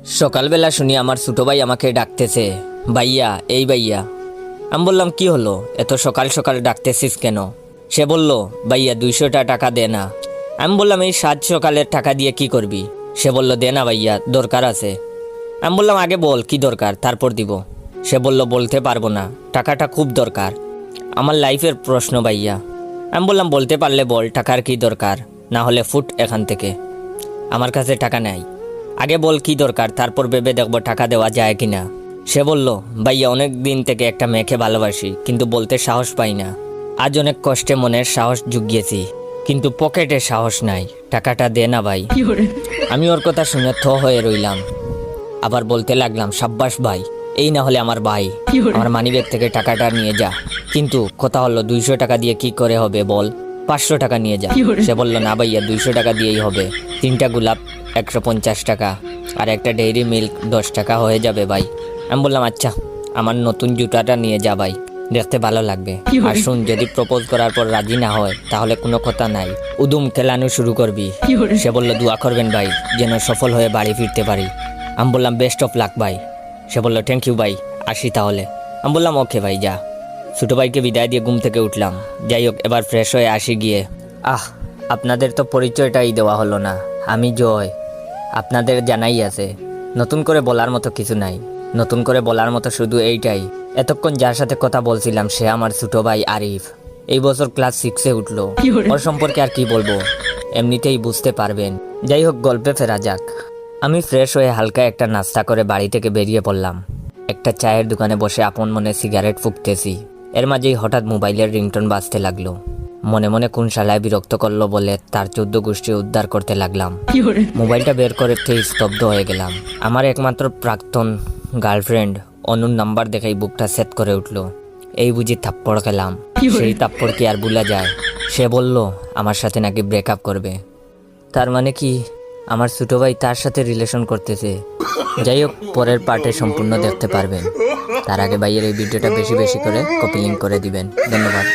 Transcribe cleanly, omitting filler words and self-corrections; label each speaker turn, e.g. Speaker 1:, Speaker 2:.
Speaker 1: সকালবেলা শুনি আমার ছোট ভাই আমাকে ডাকতেছে, ভাইয়া এই ভাইয়া। আমি বললাম কি হলো, এত সকাল সকাল ডাকতেছিস কেন? সে বলল, ভাইয়া 200টা টাকা দে না। আমি বললাম এই সাত সকালের টাকা দিয়ে কি করবি? সে বলল, দে না ভাইয়া, দরকার আছে। আমি বললাম আগে বল কি দরকার, তারপর দিব। সে বলল, বলতে পারবো না, টাকাটা খুব দরকার, আমার লাইফের প্রশ্ন ভাইয়া। আমি বললাম বলতে পারলে বল টাকার কি দরকার, না হলে ফুট এখান থেকে, আমার কাছে টাকা নেই। আগে বল কি দরকার, তারপর ভেবে দেখবো টাকা দেওয়া যায় কিনা। সে বলল, ভাইয়া অনেক দিন থেকে একটা মেয়েকে ভালোবাসি, কিন্তু বলতে সাহস পাই না। আজ অনেক কষ্টে মনের সাহস জুগিয়েছি, কিন্তু পকেটে সাহস নাই, টাকাটা দে না ভাই। আমি ওর কথা শুনে থ হয়ে রইলাম। আবার বলতে লাগলাম, সাব্বাস ভাই, এই না হলে আমার ভাই, আমার মানিব্যাগ থেকে টাকাটা নিয়ে যা। কিন্তু কথা হলো 200 টাকা দিয়ে কি করে হবে বল, 500 টাকা নিয়ে যা। সে বলল, না ভাইয়া 200 টাকা দিয়েই হবে, 3টা গোলাপ 150 টাকা আর একটা ডেইরি মিল্ক 10 টাকা হয়ে যাবে ভাই। আমি বললাম আচ্ছা, আমার নতুন জুতাটা নিয়ে যা ভাই, দেখতে ভালো লাগবে। আর শুন, যদি প্রপোজ করার পর রাজি না হয় তাহলে কোনো কথা নাই, উদুম খেলানো শুরু করবি। সে বলল, দোয়া করবেন ভাই যেন সফল হয়ে বাড়ি ফিরতে পারি। আমি বললাম বেস্ট অফ লাক ভাই। সে বলল, থ্যাংক ইউ ভাই, আসি তাহলে। আমি বললাম ওকে ভাই যা। ছোটো ভাইকে বিদায় দিয়ে ঘুম থেকে উঠলাম। যাই হোক, এবার ফ্রেশ হয়ে আসি গিয়ে। আপনাদের তো পরিচয়টাই দেওয়া হলো না। আমি জয়, আপনাদের জানাই আছে, নতুন করে বলার মতো কিছু নাই। নতুন করে বলার মতো শুধু এইটাই, এতক্ষণ যার সাথে কথা বলছিলাম সে আমার ছোটো ভাই আরিফ। এই বছর ক্লাস 6-এ উঠলো। ওর সম্পর্কে আর কি বলবো, এমনিতেই বুঝতে পারবেন। যাই হোক, গল্পে ফেরা যাক। আমি ফ্রেশ হয়ে হালকা একটা নাস্তা করে বাড়ি থেকে বেরিয়ে পড়লাম। একটা চায়ের দোকানে বসে আপন মনে সিগারেট ফুঁকতেছি। এর মাঝেই হঠাৎ মোবাইলের রিংটোন বাজতে লাগলো। মনে মনে কোন শালায় বিরক্ত করলো বলে তার 14 গোষ্ঠী উদ্ধার করতে লাগলাম। মোবাইলটা বের করতে স্তব্ধ হয়ে গেলাম। আমার একমাত্র প্রাক্তন গার্লফ্রেন্ড অনুর নাম্বার দেখাই বুকটা সেট করে উঠলো। এই বুঝি থাপ্পড় খেলাম। সেই থাপ্পড় কি আর ভুলা যায়? সে বলল আমার সাথে নাকি ব্রেকআপ করবে। তার মানে কি আমার ছোটো ভাই তার সাথে রিলেশন করতেছে? যাই হোক, পরের পার্টে সম্পূর্ণ দেখতে পারবেন। তার আগে ভাইয়ের এই ভিডিওটা বেশি বেশি করে কপি লিঙ্ক করে দিবেন। ধন্যবাদ।